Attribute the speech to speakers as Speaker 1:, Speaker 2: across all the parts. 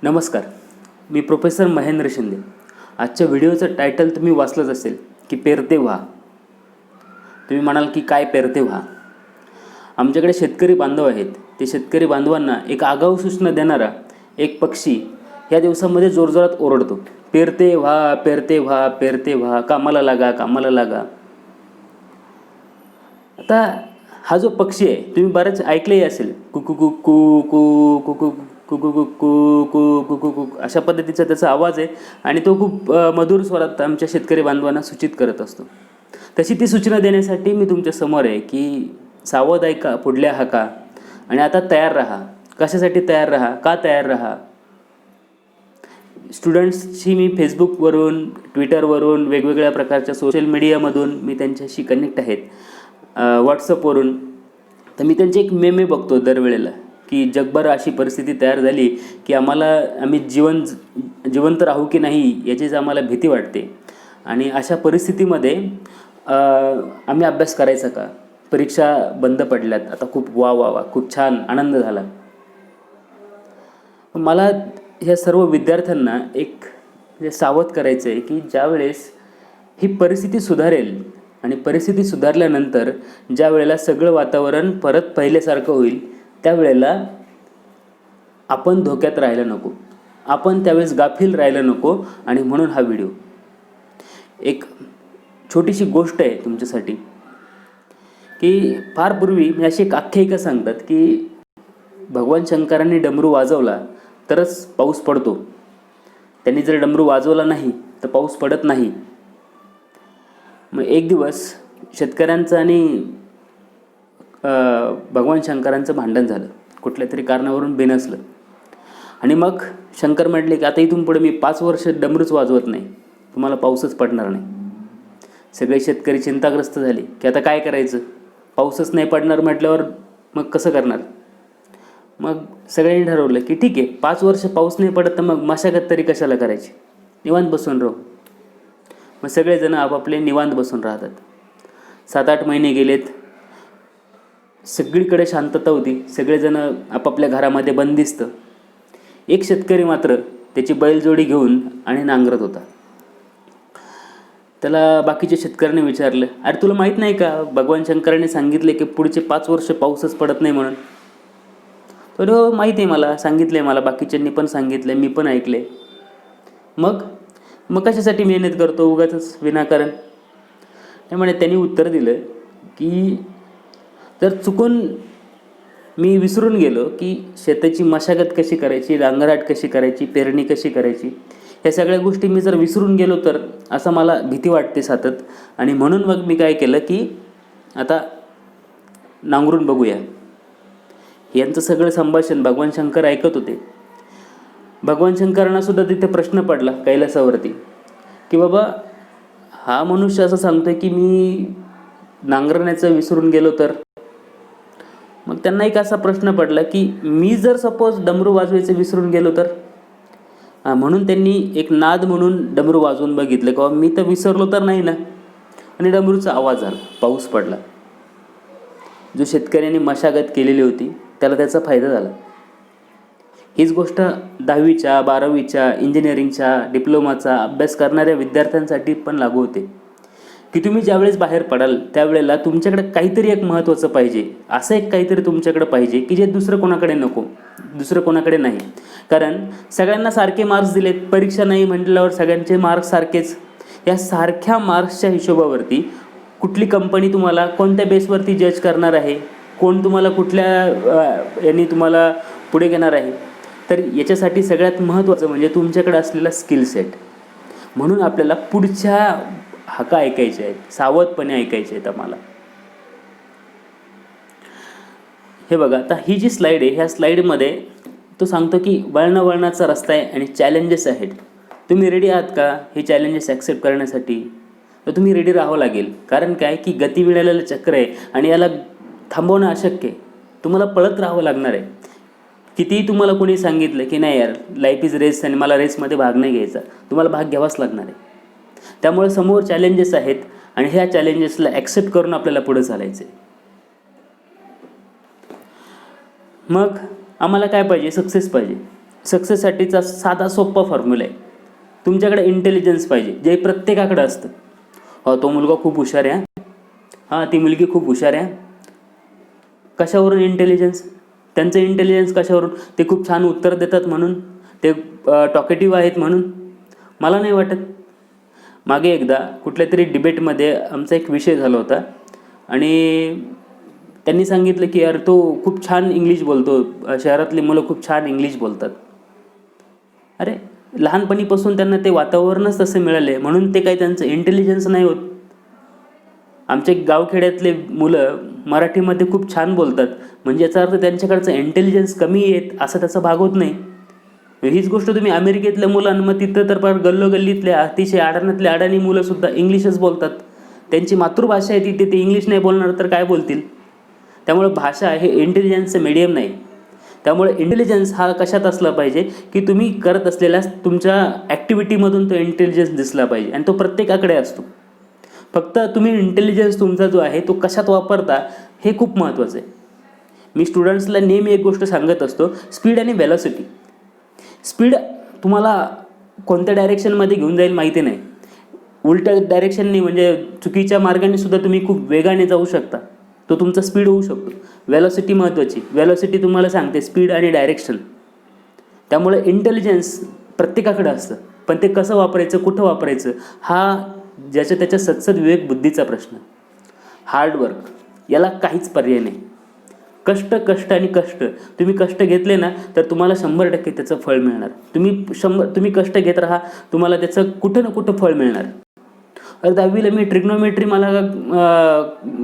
Speaker 1: नमस्कार. मी प्रोफेसर महेंद्र शिंदे. आजच्या व्हिडिओचं टायटल तुम्ही वाचलंच असेल की पेरते व्हा. तुम्ही म्हणाल की काय पेरते व्हा. आमच्याकडे शेतकरी बांधव आहेत. ते शेतकरी बांधवांना एक आगाऊ सूचना देणारा एक पक्षी या दिवसामध्ये जोरजोरात ओरडतो, पेरते व्हा, पेरते व्हा, पेरते व्हा, कामाला लागा, कामाला लागा. आता हा जो पक्षी आहे तुम्ही बरेच ऐकलेही असेल, कुकू कुकू कू कुकू कुकू कुकू कू कुकू कुक अशा पद्धतीचा त्याचा आवाज आहे आणि तो खूप मधुर स्वरात आमच्या शेतकरी बांधवांना सूचित करत असतो. तशी ती सूचना देण्यासाठी मी तुमच्या समोर आहे की सावध ऐका पुढल्या हाका आणि आता तयार राहा. कशासाठी तयार राहा, का तयार राहा. स्टुडंट्सशी मी फेसबुकवरून, ट्विटरवरून, वेगवेगळ्या प्रकारच्या सोशल मीडियामधून मी त्यांच्याशी कनेक्ट आहेत, व्हॉट्सअपवरून. तर मी त्यांचे एक मेमे बघतो दरवेळेला की जगभर अशी परिस्थिती तयार झाली की आम्ही जिवंत राहू की नाही याचीच आम्हाला भीती वाटते. आणि अशा परिस्थितीमध्ये आम्ही अभ्यास करायचा का. परीक्षा बंद पडल्यात, आता खूप वा वा वा, खूप छान, आनंद झाला. मला ह्या सर्व विद्यार्थ्यांना एक सावध करायचं आहे की ज्यावेळेस ही परिस्थिती सुधारेल आणि परिस्थिती सुधारल्यानंतर ज्या वेळेला सगळं वातावरण परत पहिल्यासारखं होईल त्यावेळेला आपण धोक्यात राहायला नको, आपण त्यावेळेस गाफील राहायला नको. आणि म्हणून हा व्हिडिओ एक छोटीशी गोष्ट आहे तुमच्यासाठी की फार पूर्वी मी अशी एक आख्यायिका सांगतात की भगवान शंकरांनी डमरू वाजवला तरच पाऊस पडतो, त्यांनी जर डमरू वाजवला नाही तर पाऊस पडत नाही. मग एक दिवस शेतकऱ्यांचं आणि भगवान शंकरांचं भांडण झालं, कुठल्या तरी कारणावरून बेनसलं. आणि मग शंकर म्हटले की आता इथून पुढे मी 5 वर्ष डमरूच वाजवत नाही, तुम्हाला पाऊसच पडणार नाही. सगळे शेतकरी चिंताग्रस्त झाले की आता काय करायचं, पाऊसच नाही पडणार म्हटल्यावर मग कसं करणार. मग सगळ्यांनी ठरवलं की ठीक आहे, 5 वर्ष पाऊस नाही पडत तर मग मशागत तरी कशाला करायची, निवांत बसून राहू. मग सगळेजण आपापले निवांत बसून राहतात. 7-8 महिने गेलेत, सगळीकडे शांतता होती, सगळेजण आपापल्या घरामध्ये बंदिस्त. एक शेतकरी मात्र त्याची बैलजोडी घेऊन आणि नांगरत होता. त्याला बाकीच्या शेतकऱ्यांनी विचारलं, अरे तुला माहीत नाही का भगवान शंकरांनी सांगितले की पुढचे 5 वर्ष पाऊसच पडत नाही म्हणून. तर हो माहिती आहे, मला सांगितलं आहे, मला बाकीच्यांनी पण सांगितलं आहे, मी पण ऐकले. मग कशासाठी मेहनत करतो उगाचच विनाकारण. त्यामुळे त्यांनी उत्तर दिलं की जर चुकून मी विसरून गेलो की शेताची मशागत कशी करायची, नांगरट कशी करायची, पेरणी कशी करायची, ह्या सगळ्या गोष्टी मी जर विसरून गेलो तर असं मला भीती वाटते सतत. आणि म्हणून मग मी काय केलं की आता नांगरून बघूया. यांचं सगळं संभाषण भगवान शंकर ऐकत होते. भगवान शंकरांना सुद्धा तिथे प्रश्न पडला कैलासावरती की बाबा हा मनुष्य असं सांगतोय की मी नांगरण्याचं विसरून गेलो तर. मग त्यांना एक असा प्रश्न पडला की मी जर सपोज डमरू वाजवायचं विसरून गेलो तर. म्हणून त्यांनी एक नाद म्हणून डमरू वाजवून बघितलं की मी तर विसरलो तर नाही ना. आणि डमरूचा आवाज झाला, पाऊस पडला. जो शेतकऱ्यांनी मशागत केलेली होती त्याला त्याचा फायदा झाला. हीच गोष्ट 10वीच्या 12वीच्या इंजिनिअरिंगच्या डिप्लोमाचा अभ्यास करणाऱ्या विद्यार्थ्यांसाठी पण लागू होते की तुम्ही ज्यावेळेस बाहेर पडाल त्यावेळेला तुमच्याकडे काहीतरी एक महत्त्वाचं पाहिजे, असं एक काहीतरी तुमच्याकडे पाहिजे की जे दुसरं कोणाकडे नको, दुसरं कोणाकडे नाही. कारण सगळ्यांना सारखे मार्क्स दिलेत, परीक्षा नाही म्हटल्यावर सगळ्यांचे मार्क्स सारखेच. या सारख्या मार्क्सच्या हिशोबावरती कुठली कंपनी तुम्हाला कोणत्या बेसवरती जज करणार आहे, कोण तुम्हाला कुठल्या यांनी तुम्हाला पुढे घेणार आहे. तर याच्यासाठी सगळ्यात महत्त्वाचं म्हणजे तुमच्याकडे असलेला स्किल सेट. म्हणून आपल्याला पुढच्या हाका ऐकायच्या आहेत, सावधपणे ऐकायचे आहेत आम्हाला. हे बघा, आता ही जी स्लाईड आहे ह्या स्लाईडमध्ये तो सांगतो की वळणाचा रस्ता आहे आणि चॅलेंजेस आहेत. तुम्ही रेडी आहात का हे चॅलेंजेस ॲक्सेप्ट करण्यासाठी. तर तुम्ही रेडी राहावं लागेल. कारण काय की गती मिळालेलं चक्र आहे आणि याला थांबवणं अशक्य आहे. तुम्हाला पळत राहावं लागणार आहे. कितीही तुम्हाला कोणी सांगितलं की नाही यार लाईफ इज रेस आणि मला रेसमध्ये भाग नाही घ्यायचा, तुम्हाला भाग घ्यावाच लागणार आहे. त्यामुळे समोर चॅलेंजेस आहेत आणि ह्या चॅलेंजेसला ॲक्सेप्ट करून आपल्याला पुढे चालायचं आहे. मग आम्हाला काय पाहिजे, सक्सेस पाहिजे. सक्सेससाठीचा साधा सोपा फॉर्म्युला आहे. तुमच्याकडे इंटेलिजन्स पाहिजे, जे प्रत्येकाकडे असतं. हो, तो मुलगा खूप हुशार आहे, हां ती मुलगी खूप हुशार आहे. कशावरून इंटेलिजन्स? त्यांचं इंटेलिजन्स कशावरून? ते खूप छान उत्तर देतात म्हणून, ते टॉकेटिव्ह आहेत म्हणून? मला नाही वाटत. मागे एकदा कुठल्या तरी डिबेटमध्ये आमचा एक विषय झाला होता आणि त्यांनी सांगितलं की यार तो खूप छान इंग्लिश बोलतो, शहरातली मुलं खूप छान इंग्लिश बोलतात. अरे लहानपणीपासून त्यांना ते वातावरणच तसं मिळाले म्हणून ते काही त्यांचं इंटेलिजन्स नाही होत. आमचे गावखेड्यातले मुलं मराठीमध्ये खूप छान बोलतात म्हणजे याचा अर्थ त्यांच्याकडचं इंटेलिजन्स कमी येत असं त्याचा भाग होत नाही. हीच गोष्ट तुम्ही अमेरिकेतल्या मुलांना, मग तिथं तर फार गल्लोगल्लीतल्या अतिशय अडाणातल्या अडाणी मुलंसुद्धा इंग्लिशच बोलतात. त्यांची मातृभाषा आहे तिथे, ते इंग्लिश नाही बोलणार तर काय बोलतील? त्यामुळे भाषा हे इंटेलिजन्सचं मीडियम नाही. त्यामुळे इंटेलिजन्स हा कशात असला पाहिजे की तुम्ही करत असलेल्या तुमच्या ॲक्टिव्हिटीमधून तो इंटेलिजन्स दिसला पाहिजे आणि तो प्रत्येकाकडे असतो. फक्त तुम्ही इंटेलिजन्स तुमचा जो आहे तो कशात वापरता हे खूप महत्त्वाचं आहे. मी स्टुडंट्सला नेहमी एक गोष्ट सांगत असतो, स्पीड आणि व्हेलॉसिटी. स्पीड तुम्हाला कोणत्या डायरेक्शनमध्ये घेऊन जाईल माहिती नाही. उलट्या डायरेक्शननी म्हणजे चुकीच्या मार्गाने सुद्धा तुम्ही खूप वेगाने जाऊ शकता, तो तुमचा स्पीड होऊ शकतो. व्हेलॉसिटी महत्त्वाची. व्हेलॉसिटी तुम्हाला सांगते स्पीड आणि डायरेक्शन. त्यामुळे इंटेलिजन्स प्रत्येकाकडे असतं, पण ते कसं वापरायचं, कुठं वापरायचं हा ज्याच्या त्याच्या सत्सद विवेक बुद्धीचा प्रश्न. हार्डवर्क, याला काहीच पर्याय नाही. कष्ट कष्ट आणि कष्ट. तुम्ही कष्ट घेतले ना तर तुम्हाला 100% त्याचं फळ मिळणार. तुम्ही कष्ट घेत राहा, तुम्हाला त्याचं कुठं ना कुठं फळ मिळणार. अरे 10वीला मी ट्रिग्नोमेट्री मला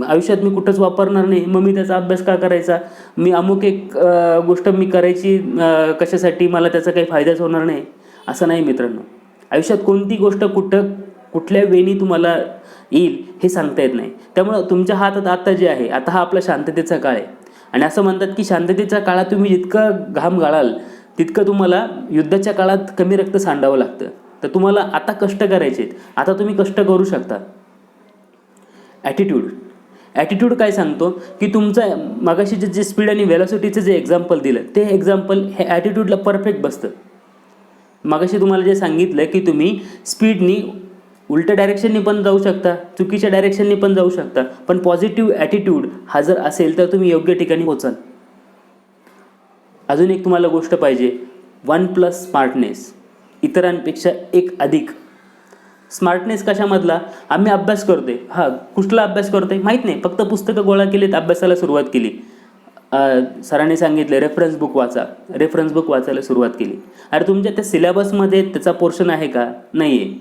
Speaker 1: आयुष्यात मी कुठंच वापरणार नाही, मग मी त्याचा अभ्यास का करायचा? मी अमुक एक गोष्ट मी करायची कशासाठी, मला त्याचा काही फायदाच होणार नाही, असं नाही मित्रांनो. आयुष्यात कोणती गोष्ट कुठल्या वेळी तुम्हाला येईल हे सांगता येत नाही. त्यामुळं तुमच्या हातात आता जे आहे, आता हा आपला शांततेचा काळ आहे आणि असं म्हणतात की शांततेच्या काळात तुम्ही जितकं घाम गाळाल तितकं तुम्हाला युद्धाच्या काळात कमी रक्त सांडावं लागतं. तर तुम्हाला आता कष्ट करायचे आहेत, आता तुम्ही कष्ट करू शकता. ॲटिट्यूड काय सांगतो की तुमचं मगाशी जे स्पीड आणि व्हेलॉसिटीचं जे एक्झाम्पल दिलं ते एक्झाम्पल हे ॲटिट्यूडला परफेक्ट बसतं. मगाशी तुम्हाला जे सांगितलं की तुम्ही स्पीडनी उलट्या डायरेक्शननी पण जाऊ शकता, चुकीच्या डायरेक्शननी पण जाऊ शकता, पण पॉझिटिव्ह ॲटिट्यूड हा जर असेल तर तुम्ही योग्य ठिकाणी पोचाल. अजून एक तुम्हाला गोष्ट पाहिजे, 1+ स्मार्टनेस. इतरांपेक्षा 1 अधिक. स्मार्टनेस कशामधला? आम्ही अभ्यास करतोय, हां कुठला अभ्यास करतोय माहीत नाही, फक्त पुस्तकं गोळा केलीत, अभ्यासाला सुरुवात केली. सरांनी सांगितलं रेफरन्स बुक वाचायला सुरुवात केली. अरे तुमच्या त्या सिलेबसमध्ये त्याचा पोर्शन आहे का? नाही आहे.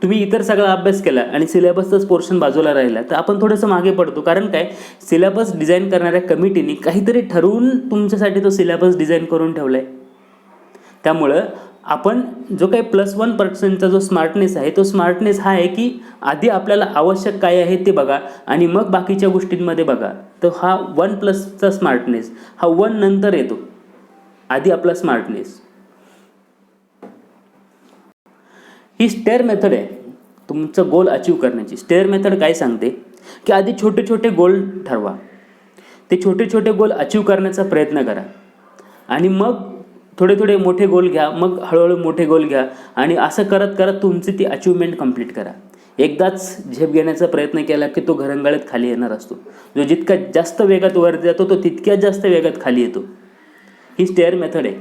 Speaker 1: तुम्ही इतर सगळा अभ्यास केला आणि सिलेबसचाच पोर्शन बाजूला राहिला तर आपण थोडंसं मागे पडतो. कारण काय, सिलेबस डिझाईन करणाऱ्या कमिटीने काहीतरी ठरवून तुमच्यासाठी तो सिलेबस डिझाईन करून ठेवला आहे. त्यामुळं आपण जो काही +1% जो स्मार्टनेस आहे, तो स्मार्टनेस हा आहे की आधी आपल्याला आवश्यक काय आहे ते बघा आणि मग बाकीच्या गोष्टींमध्ये बघा. तर हा 1+चा स्मार्टनेस हा 1 नंतर येतो, आधी आपला स्मार्टनेस. ही स्टेअर मेथड आहे तुमचं गोल अचीव्ह करण्याची. स्टेअर मेथड काय सांगते की आधी छोटे छोटे गोल ठरवा, ते छोटे छोटे गोल अचीव्ह करण्याचा प्रयत्न करा आणि मग थोडे थोडे मोठे गोल घ्या, मग हळूहळू मोठे गोल घ्या आणि असं करत करत तुमची ती अचीवमेंट कंप्लीट करा. एकदाच झेप घेण्याचा प्रयत्न केला की तो घरंगळत खाली येणार असतो. जो जितका जास्त वेगात वर जातो तो तितक्याच जास्त वेगात खाली येतो. ही स्टेअर मेथड आहे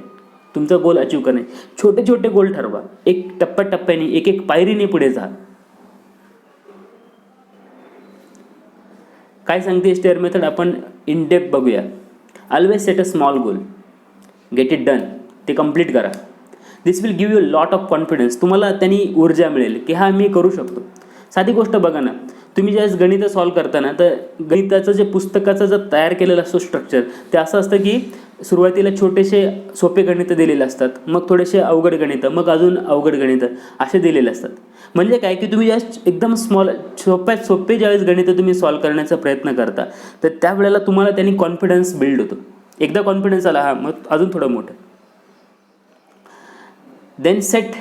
Speaker 1: तुमचा गोल अचीव्ह करणे. छोटे छोटे गोल ठरवा, एक टप्प्याटप्प्याने, एक एक पायरीने पुढे जा. काय सांगते स्टेअर मेथड आपण इन डेप्थ बघूया. Always set a small goal, get it done, ते कंप्लीट करा. This will give you lot of confidence. तुम्हाला त्यांनी ऊर्जा मिळेल की हा मी करू शकतो. साधी गोष्ट बघा ना, तुम्ही ज्यावेळेस गणितं सॉल्व करताना तर गणिताचं जे पुस्तकाचं जर तयार केलेलं असतो स्ट्रक्चर, ते असं असतं की सुरुवातीला छोटेसे सोपे गणितं दिलेले असतात, मग थोडेसे अवघड गणितं, मग अजून अवघड गणितं असे दिलेले असतात. म्हणजे काय की तुम्ही ज्यावेळेस एकदम सोप्यात सोपे ज्यावेळेस गणितं तुम्ही सॉल्व करण्याचा प्रयत्न करता तर त्यावेळेला तुम्हाला त्यांनी कॉन्फिडन्स बिल्ड होतो. एकदा कॉन्फिडन्स आला, मग अजून थोडं मोठं. Then set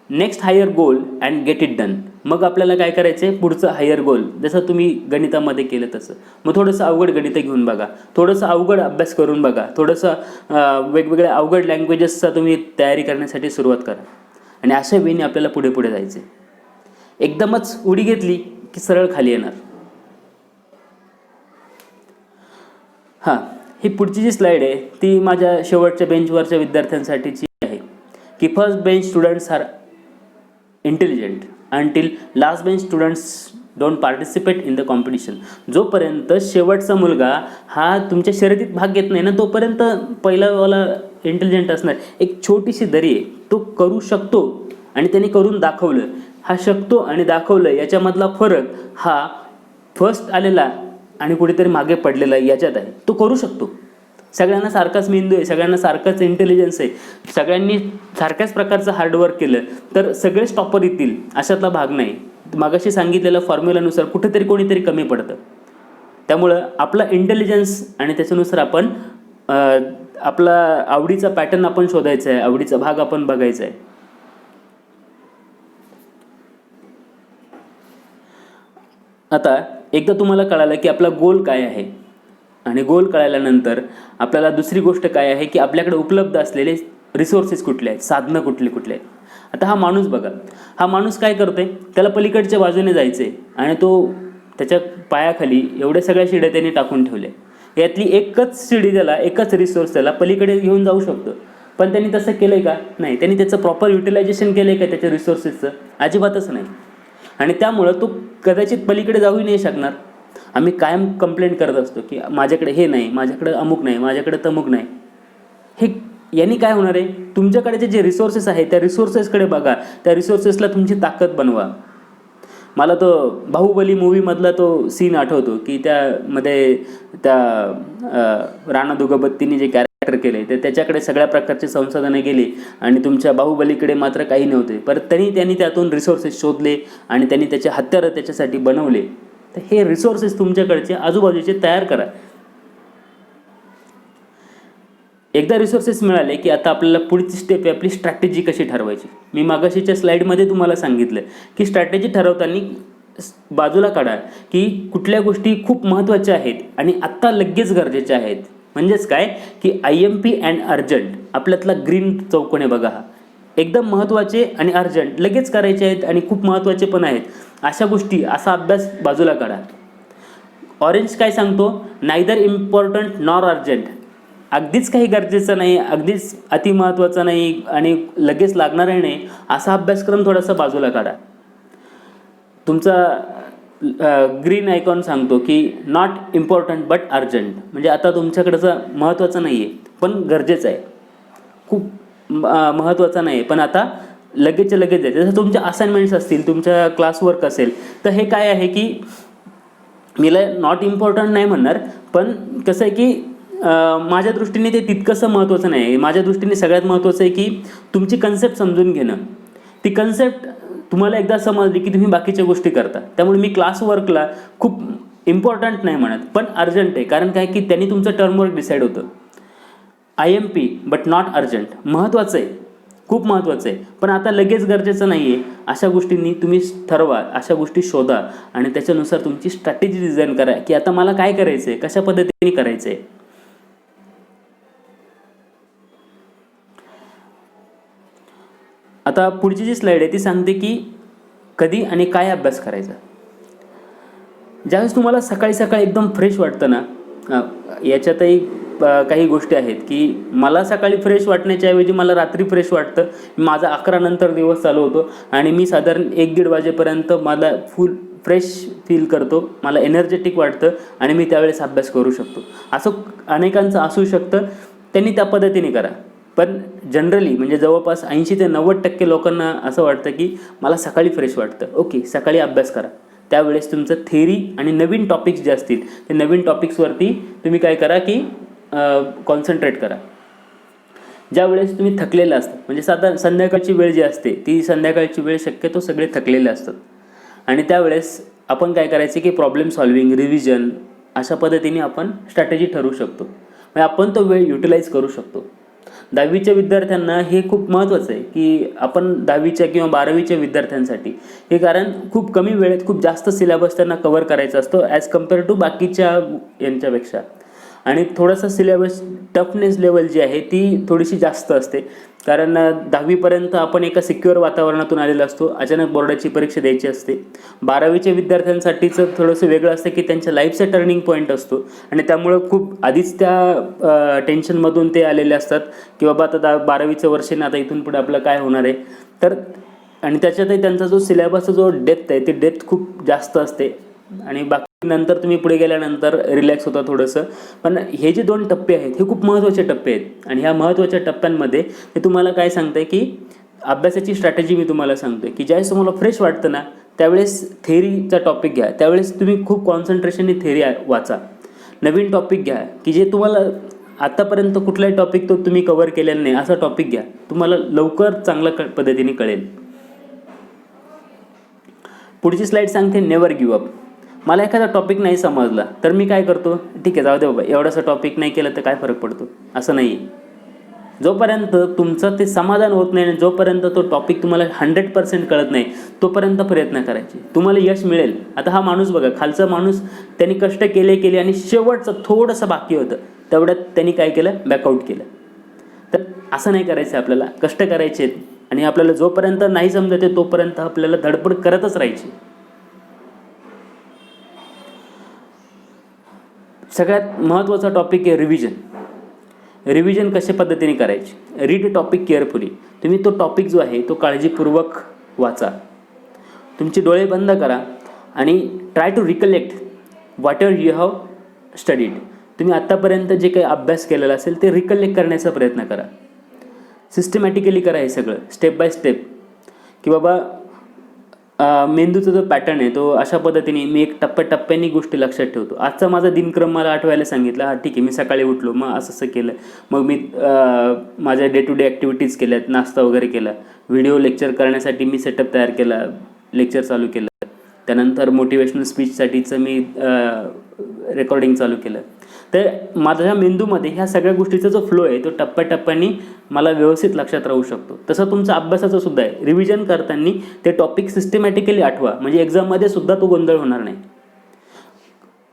Speaker 1: next higher goal and get it done. मग आपल्याला काय करायचं आहे, पुढचं हायर गोल, जसं तुम्ही गणितामध्ये केलं तसं. मग थोडंसं अवघड गणितं घेऊन बघा, थोडंसं अवघड अभ्यास करून बघा, थोडंसं वेगवेगळ्या अवघड लँग्वेजेसचा तुम्ही तयारी करण्यासाठी सुरुवात करा. आणि अशा वेळी आपल्याला पुढे पुढे जायचं आहे. एकदमच उडी घेतली की सरळ खाली येणार. हां, ही पुढची जी स्लाईड आहे ती माझ्या शेवटच्या बेंचवरच्या विद्यार्थ्यांसाठीची आहे की first bench students are intelligent until last bench students don't participate in the competition. जोपर्यंत शेवटचा मुलगा हा तुमच्या शर्यतीत भाग घेत नाही ना, तोपर्यंत पहिलावाला इंटेलिजंट असणार. एक छोटीशी दरी आहे, तो करू शकतो आणि त्याने करून दाखवलं. हा शकतो आणि दाखवलं याच्यामधला फरक हा फर्स्ट आलेला आणि कुठेतरी मागे पडलेला याच्यात आहे. तो करू शकतो. सगळ्यांना सारखाच मेंदू आहे, सगळ्यांना सारखंच इंटेलिजन्स आहे, सगळ्यांनी सारख्याच प्रकारचं हार्डवर्क केलं तर सगळेच टॉपर येतील अशातला भाग नाही. मागाशी सांगितलेल्या फॉर्म्युलानुसार कुठेतरी कोणीतरी कमी पडतं. त्यामुळं आपला इंटेलिजन्स आणि त्याच्यानुसार आपण आपला आवडीचा पॅटर्न आपण शोधायचा आहे, आवडीचा भाग आपण बघायचा आहे. आता एकदा तुम्हाला कळालं की आपला गोल काय आहे आणि गोल कळाल्यानंतर आपल्याला दुसरी गोष्ट काय आहे की आपल्याकडे उपलब्ध असलेले रिसोर्सेस कुठले आहेत, साधनं कुठले कुठले आहेत. आता हा माणूस बघा, हा माणूस काय करतोय, त्याला पलीकडच्या बाजूने जायचं आहे आणि तो त्याच्या पायाखाली एवढ्या सगळ्या शिड्या त्यांनी टाकून ठेवल्या. यातली एकच शिडी त्याला, एकच रिसोर्स त्याला पलीकडे घेऊन जाऊ शकतो. पण त्यांनी तसं केलं आहे का? नाही. त्यांनी त्याचं प्रॉपर युटिलायझेशन केलं आहे का त्याच्या रिसोर्सेसचं? अजिबातच नाही. आणि त्यामुळं तो कदाचित पलीकडे जाऊही नाही शकणार. आम्ही कायम कंप्लेंट करत असतो की माझ्याकडे हे नाही, माझ्याकडे अमुक नाही, माझ्याकडे तमुक नाही. हे यांनी काय होणार आहे, तुमच्याकडे जे रिसोर्सेस आहेत त्या रिसोर्सेसकडे बघा, त्या रिसोर्सेसला तुमची ताकद बनवा. मला तो बाहुबली मूवीमधला तो सीन आठवतो की त्यामध्ये त्या राणा दुगबत्तीने जे कॅरेक्टर केले तर त्याच्याकडे सगळ्या प्रकारची संसाधने गेली आणि तुमच्या बाहुबलीकडे मात्र काही नव्हते. परत त्यांनी त्यातून रिसोर्सेस शोधले आणि त्यांनी त्याचे हत्यारं त्याच्यासाठी बनवले. तर हे रिसोर्सेस तुमच्याकडचे आजूबाजूचे तयार करा. एकदा रिसोर्सेस मिळाले की आता आपल्याला पुढची स्टेप आहे आपली स्ट्रॅटेजी कशी ठरवायची. मी मागाशीच्या स्लाईडमध्ये तुम्हाला सांगितलं की स्ट्रॅटेजी ठरवताना बाजूला काढा की कुठल्या गोष्टी खूप महत्त्वाच्या आहेत आणि आत्ता लगेच गरजेच्या आहेत. म्हणजेच काय की IMP अँड अर्जंट, आपल्यातला ग्रीन चौकोन आहे बघा, हा एकदम महत्त्वाचे आणि अर्जंट लगेच करायचे आहेत आणि खूप महत्त्वाचे पण आहेत. अशा गोष्टी, असा अभ्यास बाजूला काढा. ऑरेंज काय सांगतो, नायदर इम्पॉर्टंट नॉर अर्जंट, अगदीच काही गरजेचं नाही, अगदीच अतिमहत्त्वाचं नाही आणि लगेच लागणारही नाही, असा अभ्यासक्रम थोडासा बाजूला काढा. तुमचा ग्रीन आयकॉन सांगतो की नॉट इम्पॉर्टंट बट अर्जंट, म्हणजे आता तुमच्याकडचं महत्त्वाचं नाही आहे पण गरजेचं आहे, खूप महत्त्वाचं नाही पण आता लगेचच्या लगेच आहे. जसं तुमच्या असाइनमेंट्स असतील, तुमच्या क्लासवर्क असेल, तर हे काय आहे की मीला नॉट इम्पॉर्टंट नाही म्हणणार, पण कसं आहे की माझ्या दृष्टीने ते तितकंसं महत्त्वाचं नाही आहे. माझ्या दृष्टीने सगळ्यात महत्त्वाचं आहे की तुमची कन्सेप्ट समजून घेणं. ती कन्सेप्ट तुम्हाला एकदा समजली की तुम्ही बाकीच्या गोष्टी करता. त्यामुळे मी क्लासवर्कला खूप इम्पॉर्टंट नाही म्हणत पण अर्जंट आहे. कारण काय की त्यांनी तुमचं टर्मवर्क डिसाईड होतं. IMP बट नॉट अर्जंट, महत्त्वाचं आहे, खूप महत्त्वाचं आहे पण आता लगेच गरजेचं नाही आहे. अशा गोष्टींनी तुम्ही ठरवा, अशा गोष्टी शोधा आणि त्याच्यानुसार तुमची स्ट्रॅटेजी डिझाईन करा की आता मला काय करायचं आहे, कशा पद्धतीने करायचं आहे. आता पुढची जी स्लाईड आहे ती सांगते की कधी आणि काय अभ्यास करायचा. ज्यावेळेस तुम्हाला सकाळी सकाळी एकदम फ्रेश वाटतं ना, याच्यातही काही गोष्टी आहेत की मला सकाळी फ्रेश वाटण्याच्या ऐवजी मला रात्री फ्रेश वाटतं. माझा 11 नंतर दिवस चालू होतो आणि मी साधारण 1-1:30 वाजेपर्यंत मला फुल फ्रेश फील करतो, मला एनर्जेटिक वाटतं आणि मी त्यावेळेस अभ्यास करू शकतो. असं अनेकांचं असू शकतं, त्यांनी त्या पद्धतीने करा. पण जनरली म्हणजे जवळपास 80 ते 90% लोकांना असं वाटतं की मला सकाळी फ्रेश वाटतं. ओके, सकाळी अभ्यास करा. त्यावेळेस तुमचं थेरी आणि नवीन टॉपिक्स जे असतील ते नवीन टॉपिक्सवरती तुम्ही काय करा की कॉन्सन्ट्रेट करा. ज्या वेळेस तुम्ही थकलेलं असतं, म्हणजे साधारण संध्याकाळची वेळ जी असते ती संध्याकाळची वेळ शक्यतो सगळे थकलेले असतात आणि त्यावेळेस आपण काय करायचे की प्रॉब्लेम सॉल्विंग, रिव्हिजन अशा पद्धतीने आपण स्ट्रॅटेजी ठरवू शकतो. म्हणजे आपण तो वेळ युटिलाइज करू शकतो. 10वीच्या विद्यार्थ्यांना हे खूप महत्त्वाचं आहे की आपण 10वीच्या किंवा 12वीच्या विद्यार्थ्यांसाठी हे, कारण खूप कमी वेळेत खूप जास्त सिलेबस त्यांना कव्हर करायचा असतो ॲज कम्पेअर टू बाकीच्या यांच्यापेक्षा. आणि थोडासा सिलेबस टफनेस लेवल जी आहे ती थोडीशी जास्त असते, कारण 10वीपर्यंत आपण एका सिक्युअर वातावरणातून आलेला असतो, अचानक बोर्डाची परीक्षा द्यायची असते. 12वीच्या विद्यार्थ्यांसाठीचं थोडंसं वेगळं असतं की त्यांच्या लाईफचा टर्निंग पॉईंट असतो आणि त्यामुळं खूप आधीच त्या टेन्शनमधून ते आलेले असतात की बाबा आता 12वीचं वर्ष ना, आता इथून पुढे आपलं काय होणार आहे. तर आणि त्याच्यातही त्यांचा जो सिलेबसचा जो डेप्थ आहे ती डेप्थ खूप जास्त असते आणि बाकी नंतर तुम्ही पुढे गेल्यानंतर रिलॅक्स होता थोडंसं. पण हे जे 2 टप्पे आहेत हे खूप महत्त्वाचे टप्पे आहेत आणि ह्या महत्त्वाच्या टप्प्यांमध्ये हे तुम्हाला काय सांगतं की अभ्यासाची स्ट्रॅटेजी मी तुम्हाला सांगतो की ज्यावेळेस तुम्हाला फ्रेश वाटतं ना त्यावेळेस थेअरीचा टॉपिक घ्या, त्यावेळेस तुम्ही खूप कॉन्सन्ट्रेशनने थेअरी वाचा. नवीन टॉपिक घ्या की जे तुम्हाला आत्तापर्यंत कुठलाही टॉपिक तो तुम्ही कव्हर केलेला नाही असा टॉपिक घ्या, तुम्हाला लवकर चांगल्या पद्धतीने कळेल. पुढची स्लाईड सांगते नेवर गिव्ह अप. मला एखादा टॉपिक नाही समजला तर मी काय करतो, ठीक आहे जाऊ दे बाबा, एवढासा टॉपिक नाही केलं तर काय फरक पडतो, असं नाही. जोपर्यंत तुमचं ते समाधान होत नाही, जोपर्यंत तो टॉपिक तुम्हाला 100% कळत नाही तोपर्यंत प्रयत्न करायचे, तुम्हाला यश मिळेल. आता हा माणूस बघा, खालचा माणूस, त्यांनी कष्ट केले आणि शेवटचं थोडंसं बाकी होतं तेवढ्यात त्यांनी काय केलं, बॅकआउट केलं. तर असं नाही करायचं, आपल्याला कष्ट करायचे आणि आपल्याला जोपर्यंत नाही समजते तोपर्यंत आपल्याला धडपड करतच राहायची. सगळ्यात महत्त्वाचा टॉपिक आहे रिव्हिजन. रिव्हिजन कशा पद्धतीने करायची, रीड टॉपिक केअरफुली. तुम्ही तो टॉपिक जो आहे तो काळजीपूर्वक वाचा, तुमचे डोळे बंद करा आणि try to recollect whatever you have studied. तुम्ही आत्तापर्यंत जे काही अभ्यास केलेला असेल ते रिकलेक्ट करण्याचा प्रयत्न करा. सिस्टमॅटिकली करा हे सगळं, स्टेप बाय स्टेप. की बाबा मेंदूचा जो पॅटर्न आहे तो अशा पद्धतीने मी एक टप्प्याटप्प्याने गोष्टी लक्षात ठेवतो. आजचा माझा दिनक्रम मला आठवायला सांगितला, हा ठीक आहे, मी सकाळी उठलो, मग असं केलं, मग मी माझ्या डे टू डे ॲक्टिव्हिटीज केल्यात, नाश्ता वगैरे केला, व्हिडिओ लेक्चर करण्यासाठी मी सेटअप तयार केला, लेक्चर चालू केलं, त्यानंतर मोटिवेशनल स्पीचसाठीचं मी रेकॉर्डिंग चालू केलं. तर माझ्या मेंदूमध्ये ह्या सगळ्या गोष्टीचा जो फ्लो आहे तो टप्प्याटप्प्याने मला व्यवस्थित लक्षात राहू शकतो. तसं तुमचं अभ्यासाचं सुद्धा आहे. रिव्हिजन करताना ते टॉपिक सिस्टमॅटिकली आठवा, म्हणजे एक्झाममध्ये सुद्धा तो गोंधळ होणार नाही.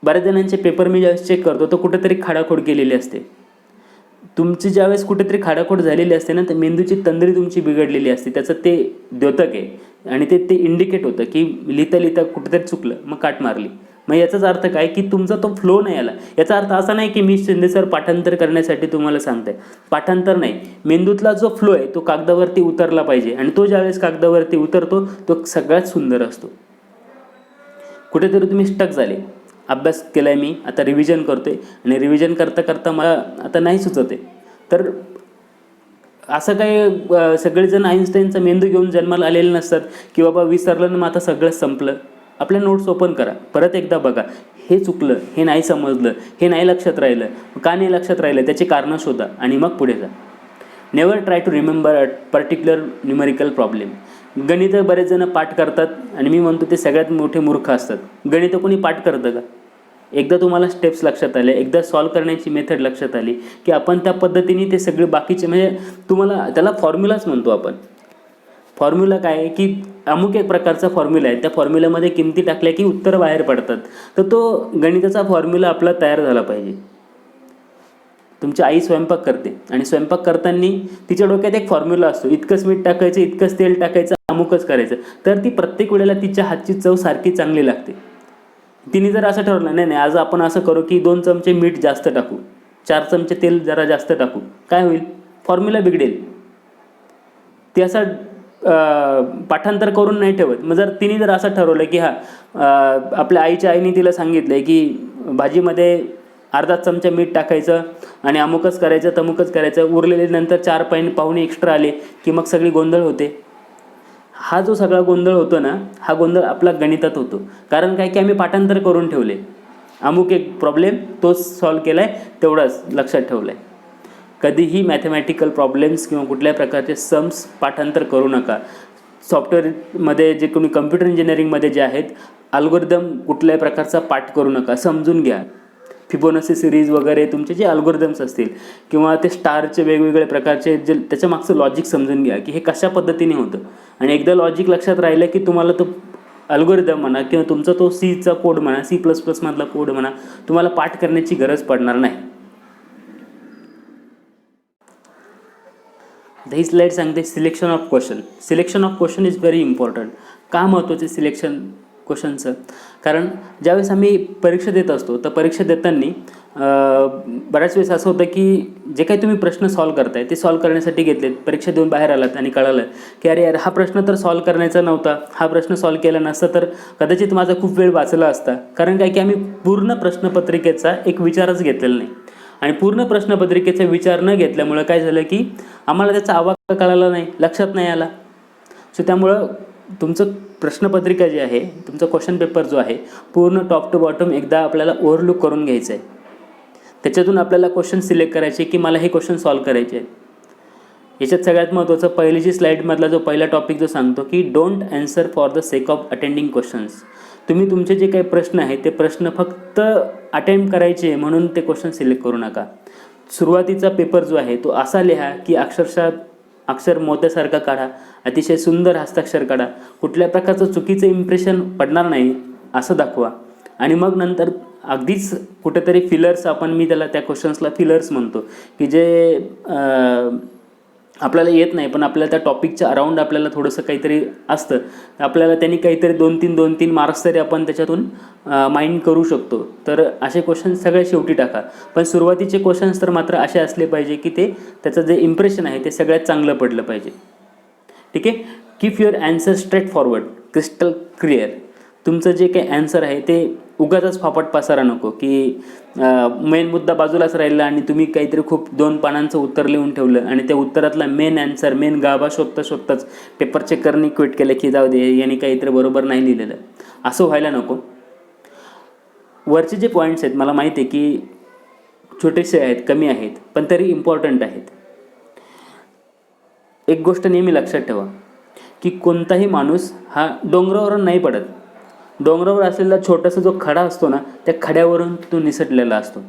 Speaker 1: बऱ्याच जणांचे पेपर मी ज्यावेळेस चेक करतो तर कुठेतरी खाडाखोड केलेली असते. तुमची ज्यावेळेस कुठेतरी खाडाखोड झालेली असते ना, तर मेंदूची तंद्री तुमची बिघडलेली असते, त्याचं ते द्योतक आहे आणि ते इंडिकेट होतं की लिहिता कुठेतरी चुकलं, मग काट मारली. मग याचाच अर्थ काय की तुमचा तो फ्लो नाही आला. याचा अर्थ असा नाही की मी शिंदे सर पाठांतर करण्यासाठी तुम्हाला सांगते, पाठांतर नाही, मेंदूतला जो फ्लो आहे तो कागदावरती उतरला पाहिजे आणि तो ज्यावेळेस कागदावरती उतरतो तो सगळ्यात सुंदर असतो. कुठेतरी तुम्ही स्टक झाले, अभ्यास केला आहे मी, आता रिव्हिजन करतोय आणि रिव्हिजन करता करता मला आता नाही सुचत आहे, तर असं काही सगळेजण आईन्स्टाईनचा मेंदू घेऊन जन्माला आलेले नसतात की बाबा विसरलं ना मग आता सगळं संपलं. आपल्या नोट्स ओपन करा, परत एकदा बघा, हे चुकलं, हे नाही समजलं, हे नाही लक्षात राहिलं, का नाही लक्षात राहिलं, त्याची कारणं शोधा आणि मग पुढे जा. Never try to remember a particular numerical problem. गणित बरेच जण पाठ करतात आणि मी म्हणतो ते सगळ्यात मोठे मूर्ख असतात. गणितं कोणी पाठ करतं का? एकदा तुम्हाला स्टेप्स लक्षात आले, एकदा सॉल्व करण्याची मेथड लक्षात आली की आपण त्या पद्धतीने ते सगळे बाकीचे, म्हणजे तुम्हाला त्याला फॉर्म्युलाच म्हणतो आपण. फॉर्म्युला काय आहे की अमुक एक प्रकारचा फॉर्म्युला आहे, त्या फॉर्म्युल्यामध्ये किमती टाकल्या की उत्तर बाहेर पडतात. तर तो गणिताचा फॉर्म्युला आपला तयार झाला पाहिजे. तुमची आई स्वयंपाक करते आणि स्वयंपाक करताना तिच्या डोक्यात एक फॉर्म्युला असतो, इतकंच मीठ टाकायचं, इतकंच तेल टाकायचं, अमुकच करायचं, तर ती प्रत्येक वेळेला तिच्या हातची चव सारखी चांगली लागते. तिने जर असं ठरवलं, नाही आज आपण असं करू की 2 चमचे मीठ जास्त टाकू, 4 चमचे तेल जरा जास्त टाकू, काय होईल, फॉर्म्युला बिघडेल. ती असं पाठांतर करून नाही ठेवत. मग जर तिने जर असं ठरवलं की आपल्या आईच्या आईने तिला सांगितलं आहे की भाजीमध्ये अर्धा चमचा मीठ टाकायचं आणि अमुकच करायचं तमुकच करायचं, उरलेले नंतर 4 पाहुणे एक्स्ट्रा आले की मग सगळी गोंधळ होते. हा जो सगळा गोंधळ होतो ना, हा गोंधळ आपला गणितात होतो. कारण काय की आम्ही पाठांतर करून ठेवले, अमुक एक प्रॉब्लेम तोच सॉल्व केला आहे, तेवढंच लक्षात ठेवलं आहे. कधीही मॅथमॅटिकल प्रॉब्लेम्स किंवा कुठल्याही प्रकारचे सम्स पाठांतर करू नका. सॉफ्टवेअरमध्ये जे कोणी कम्प्युटर इंजिनिअरिंगमध्ये जे आहेत, अल्गोरिदम कुठल्याही प्रकारचा पाठ करू नका, समजून घ्या. फिबोनाची सिरीज वगैरे तुमचे जे अल्गोरिदम्स असतील किंवा ते स्टारचे वेगवेगळे प्रकारचे जे त्याच्या मागचं लॉजिक समजून घ्या की हे कशा पद्धतीने होतं. आणि एकदा लॉजिक लक्षात राहिलं की तुम्हाला तो अल्गोरिदम म्हणा किंवा तुमचा तो सीचा कोड म्हणा, C++ मधला कोड म्हणा, तुम्हाला पाठ करण्याची गरज पडणार नाही. ही स्लाईड सांगते selection of question. Selection of question is very important. का महत्त्वाचे सिलेक्शन क्वेश्चनचं? कारण ज्यावेळेस आम्ही परीक्षा देत असतो तर परीक्षा देताना बऱ्याच वेळेस असं होतं की जे काही तुम्ही प्रश्न सॉल्व करताय ते सॉल्व करण्यासाठी घेतलेत, परीक्षा देऊन बाहेर आलात आणि कळालं की अरे यार हा प्रश्न तर सॉल्व करण्याचा नव्हता, हा प्रश्न सॉल्व केला नसता तर कदाचित माझा खूप वेळ वाचला असता. कारण काय की आम्ही पूर्ण प्रश्नपत्रिकेचा एक विचारच घेतलेला नाही. आणि पूर्ण प्रश्नपत्रिकेचा विचार न घेतल्यामुळं काय झालं की आम्हाला त्याचा आवाका कळाला नाही, लक्षात नाही आला. सो त्यामुळं तुमचं प्रश्नपत्रिका जी आहे, तुमचा क्वेश्चन पेपर जो आहे, पूर्ण टॉप टू बॉटम एकदा आपल्याला ओव्हरलुक करून घ्यायचं आहे. त्याच्यातून आपल्याला क्वेश्चन सिलेक्ट करायचे की मला हे क्वेश्चन सॉल्व करायचे आहेत. याच्यात सगळ्यात महत्त्वाचं पहिलीची स्लाईडमधला जो पहिला टॉपिक जो सांगतो की don't answer for the sake of attending questions. तुम्ही तुमचे जे काही प्रश्न आहेत ते प्रश्न फक्त अटेम्प्ट करायचे म्हणून ते क्वेश्चन सिलेक्ट करू नका. सुरुवातीचा पेपर जो आहे तो असा लिहा की अक्षरशः अक्षर मोत्यासारखा काढा, अतिशय सुंदर हस्ताक्षर काढा, कुठल्या प्रकारचं चुकीचं इम्प्रेशन पडणार नाही असं दाखवा. आणि मग नंतर अगदीच कुठेतरी फिलर्स, मी त्याला त्या क्वेश्चन्सला फिलर्स म्हणतो की जे आपल्याला येत नाही पण आपल्याला त्या टॉपिकच्या अराउंड आपल्याला थोडंसं काहीतरी असतं, आपल्याला त्यांनी काहीतरी 2-3 मार्क्स तरी आपण त्याच्यातून माइंड करू शकतो. तर असे क्वेश्चन्स सगळे शेवटी टाका. पण सुरुवातीचे क्वेश्चन्स तर मात्र असे असले पाहिजे की ते त्याचं जे इम्प्रेशन आहे ते सगळ्यात चांगलं पडलं पाहिजे. ठीक आहे. Keep your answer straight forward, crystal clear. तुमचं जे काही ॲन्सर आहे ते उगाचच फापट पसारा नको की मेन मुद्दा बाजूलाच राहिला आणि तुम्ही काहीतरी खूप 2 पानांचं उत्तर लिहून ठेवलं आणि त्या उत्तरातला मेन ॲन्सर, मेन गाभा शोधताच पेपर चेकरनी क्विट केलं की जाऊ दे यांनी काहीतरी बरोबर नाही लिहिलेलं, असं व्हायला नको. वरचे जे पॉईंट्स आहेत मला माहिती आहे की छोटेसे आहेत, कमी आहेत, पण तरी इम्पॉर्टंट आहेत. एक गोष्ट नेहमी लक्षात ठेवा की कोणताही माणूस हा डोंगरावरून नाही पडत. डोंगरावर असलेला छोटासा जो खडा असतो ना, त्या खड्यावरून तो निसटलेला असतो.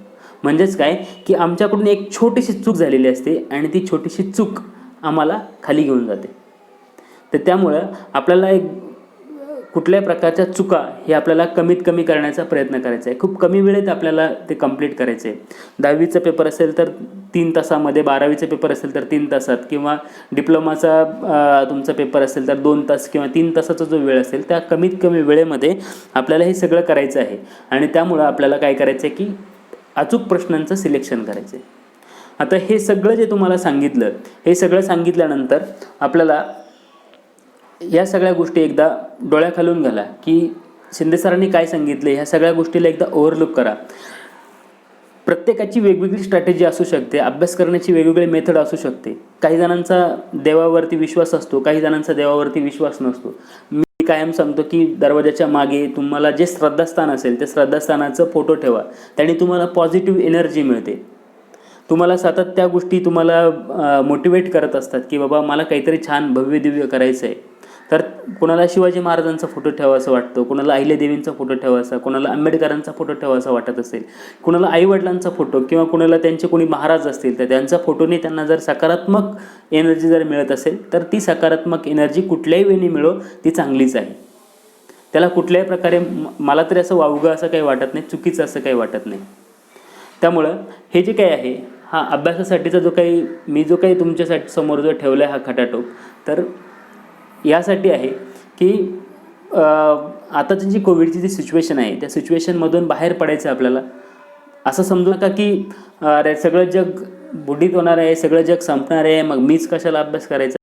Speaker 1: म्हणजेच काय की आमच्याकडून एक छोटीशी चूक झालेली असते आणि ती छोटीशी चूक आम्हाला खाली घेऊन जाते. तर त्यामुळं आपल्याला एक कुठल्याही प्रकारच्या चुका हे आपल्याला कमीत कमी करण्याचा प्रयत्न करायचा आहे. खूप कमी वेळेत आपल्याला ते कंप्लीट करायचे आहे. 10वीचा पेपर असेल तर 3 तासामध्ये, 12वीचा पेपर असेल तर 3 तासात, किंवा डिप्लोमाचा तुमचा पेपर असेल तर 2 तास किंवा 3 तासाचा जो वेळ असेल त्या कमीत कमी वेळेमध्ये आपल्याला हे सगळं करायचं आहे. आणि त्यामुळं आपल्याला काय करायचं आहे की अचूक प्रश्नांचं सिलेक्शन करायचं आहे. आता हे सगळं जे तुम्हाला सांगितलं, हे सगळं सांगितल्यानंतर आपल्याला या सगळ्या गोष्टी एकदा डोळ्याखालून घाला की शिंदे सरांनी काय सांगितले, ह्या सगळ्या गोष्टीला एकदा ओव्हरलुक करा. प्रत्येकाची वेगवेगळी स्ट्रॅटेजी असू शकते, अभ्यास करण्याची वेगवेगळी मेथड असू शकते. काही जणांचा देवावरती विश्वास असतो, काही जणांचा देवावरती विश्वास नसतो. मी कायम सांगतो की दरवाजाच्या मागे तुम्हाला जे श्रद्धास्थान असेल त्या श्रद्धास्थानाचं फोटो ठेवा, त्याने तुम्हाला पॉझिटिव्ह एनर्जी मिळते. तुम्हाला सतत त्या गोष्टी तुम्हाला मोटिवेट करत असतात की बाबा मला काहीतरी छान भव्य दिव्य करायचं आहे. तर कोणाला शिवाजी महाराजांचा फोटो ठेवासा वाटतो, कोणाला अहिल्यादेवींचा फोटो ठेवासा, कोणाला आंबेडकरांचा फोटो ठेवासा वाटत असेल, कोणाला आईवडिलांचा फोटो किंवा कोणाला त्यांचे कोणी महाराज असतील तर त्यांचा फोटोने त्यांना जर सकारात्मक एनर्जी जर मिळत असेल तर ती सकारात्मक एनर्जी कुठल्याही वेळी मिळो ती चांगलीच आहे. त्याला कुठल्याही प्रकारे मला तरी असं वावगं असं काही वाटत नाही, चुकीचं असं काही वाटत नाही. त्यामुळं हे जे काही आहे हा अभ्यासासाठीचा जो काही तुमच्यासाठी समोर जो ठेवला आहे हा खटाटोप, तर यासाठी आहे की आताची जी कोविडची जी सिच्युएशन आहे त्या सिच्युएशनमधून बाहेर पडायचं आपल्याला. असं समजू नका की अरे सगळं जग बुडीत होणार आहे, सगळं जग संपणार आहे, मग मीच कशाला अभ्यास करायचा.